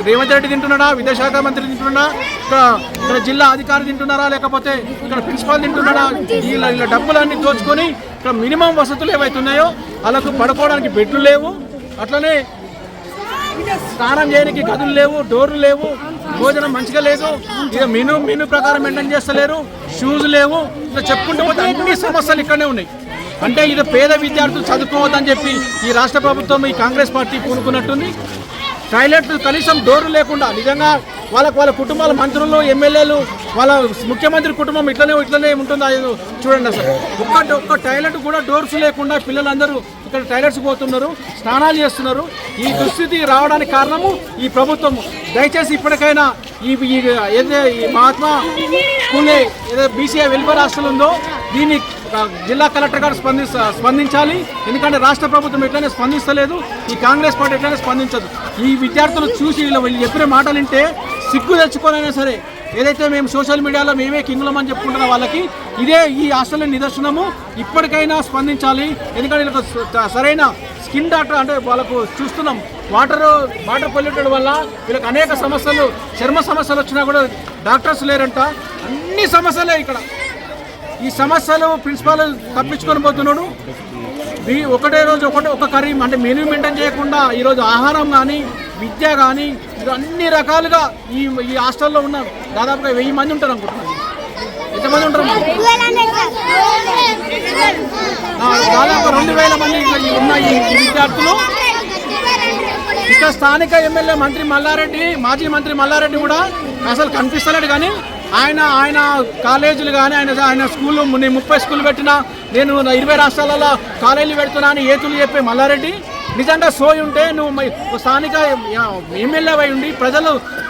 రేవంత్ రెడ్డి తింటున్నాడా, విద్యాశాఖ మంత్రి తింటున్నాడా, ఇక్కడ జిల్లా అధికారి తింటున్నారా, లేకపోతే ఇక్కడ ప్రిన్సిపాల్ తింటున్నాడా? వీళ్ళ డబ్బులన్నీ దోచుకొని ఇక్కడ మినిమం వసతులు ఏవైతున్నాయో వాళ్ళకు పడుకోవడానికి బెడ్లు లేవు, అట్లనే స్నానం చేయడానికి గదులు లేవు, డోర్లు లేవు, భోజనం మంచిగా లేదు, ఇక మెనూ ప్రకారం మెయింటైన్ చేస్తలేరు, షూస్ లేవు, ఇలా చెప్పుకుంటూ పోతే అన్ని సమస్యలు ఇక్కడనే ఉన్నాయి. అంటే ఇది పేద విద్యార్థులు చదువుకోవద్దని చెప్పి ఈ రాష్ట్ర ప్రభుత్వం ఈ కాంగ్రెస్ పార్టీ పూనుకున్నట్టుంది. టాయిలెట్లు కనీసం డోర్లు లేకుండా నిజంగా వాళ్ళ కుటుంబాల మంత్రులు ఎమ్మెల్యేలు వాళ్ళ ముఖ్యమంత్రి కుటుంబం ఇట్లనే ఉంటుందా చూడండి. అసలు ఒక్క టాయిలెట్ కూడా డోర్స్ లేకుండా పిల్లలందరూ ఇక్కడ టాయిలెట్స్ పోతున్నారు, స్నానాలు చేస్తున్నారు. ఈ దుస్థితి రావడానికి కారణము ఈ ప్రభుత్వం. దయచేసి ఇప్పటికైనా ఏదైతే మహాత్మా పూలే ఏదో బీసీఐ వెల్ఫేర్ హాస్టల్ ఉందో దీన్ని జిల్లా కలెక్టర్ గారు స్పందించాలి. ఎందుకంటే రాష్ట్ర ప్రభుత్వం ఎట్లయినా స్పందిస్తలేదు, ఈ కాంగ్రెస్ పార్టీ ఎట్లయినా స్పందించదు. ఈ విద్యార్థులు చూసి వీళ్ళు చెప్పిన మాటలు వింటే సిగ్గు తెచ్చుకోనైనా సరే, ఏదైతే మేము సోషల్ మీడియాలో మేమే కింగులమని చెప్పుకుంటున్న వాళ్ళకి ఇదే ఈ హాస్టల్ నిదర్శనము. ఇప్పటికైనా స్పందించాలి. ఎందుకంటే వీళ్ళకు సరైన స్కిన్ డాక్టర్ అంటే వాళ్ళకు చూస్తున్నాం వాటర్ పొల్యూటెడ్ వల్ల వీళ్ళకి అనేక సమస్యలు, చర్మ సమస్యలు వచ్చినా కూడా డాక్టర్స్ లేరంట. అన్ని సమస్యలే ఇక్కడ. ఈ సమస్యలు ప్రిన్సిపాల్ తప్పించుకొని పోతున్నాడు. ఒకటే రోజు ఒక కర్రీ అంటే మెనూ మెయింటైన్ చేయకుండా ఈరోజు ఆహారం కానీ విద్య కానీ అన్ని రకాలుగా ఈ హాస్టల్లో ఉన్న దాదాపుగా 1000 మంది ఉంటారు అనుకుంటున్నాను. ఎంతమంది ఉంటారు? దాదాపు 2000 మంది ఉన్న ఈ విద్యార్థులు. ఇక్కడ స్థానిక ఎమ్మెల్యే మాజీ మంత్రి మల్లారెడ్డి కూడా అసలు కనిపిస్తలేడు. కానీ ఆయన కాలేజీలు కానీ ఆయన స్కూళ్ళు 30 స్కూళ్ళు పెట్టినా నేను 20 రాష్ట్రాలలో కాలేజీలు పెడుతున్నా అని ఏతులు చెప్పే మల్లారెడ్డి నిజంగా సోయి ఉంటే నువ్వు స్థానిక ఎమ్మెల్యే అయి ఉండి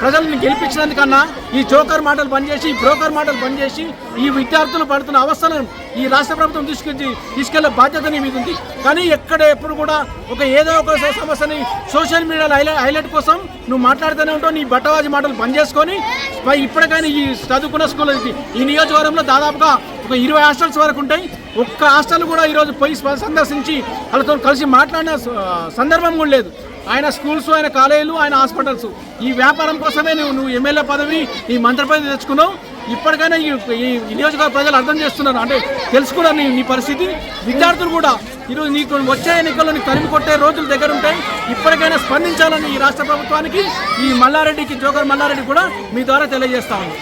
ప్రజల్ని గెలిపించినందుకన్నా ఈ జోకర్ మాటలు పనిచేసి ఈ బ్రోకర్ మాటలు పనిచేసి ఈ విద్యార్థులు పడుతున్న అవస్థలను ఈ రాష్ట్ర ప్రభుత్వం తీసుకెళ్లే బాధ్యత నీ మీద ఉంది. కానీ ఎప్పుడు కూడా ఏదో ఒక సమస్యని సోషల్ మీడియాలో హైలైట్ కోసం నువ్వు మాట్లాడుతూనే ఉంటావు. నీ బట్టవాజీ మాటలు బంద్ చేసుకొని ఇప్పటికైనా ఈ చదువుకున్న స్కూల్ ఈ నియోజకవర్గంలో దాదాపుగా 20 హాస్టల్స్ వరకు ఉంటాయి. ఒక్క హాస్టల్ కూడా ఈరోజు పోయి సందర్శించి వాళ్ళతో కలిసి మాట్లాడిన సందర్భం కూడా లేదు. ఆయన స్కూల్స్, ఆయన కాలేజీలు, ఆయన హాస్పిటల్స్ ఈ వ్యాపారం కోసమే నువ్వు ఎమ్మెల్యే పదవి, ఈ మంత్రి పదవి తెచ్చుకున్నావు. ఇప్పటికైనా ఈ నియోజకవర్గ ప్రజలు అర్థం చేస్తున్నారు, అంటే తెలుసుకున్నారు నీ పరిస్థితి. విద్యార్థులు కూడా ఈరోజు నీకు వచ్చే ఎన్నికల్లో నీకు తరిమి కొట్టే రోజులు దగ్గర ఉంటాయి. ఇప్పటికైనా స్పందించాలని ఈ రాష్ట్ర ప్రభుత్వానికి ఈ జోకర్ మల్లారెడ్డి కూడా మీ ద్వారా తెలియజేస్తా ఉన్నాను.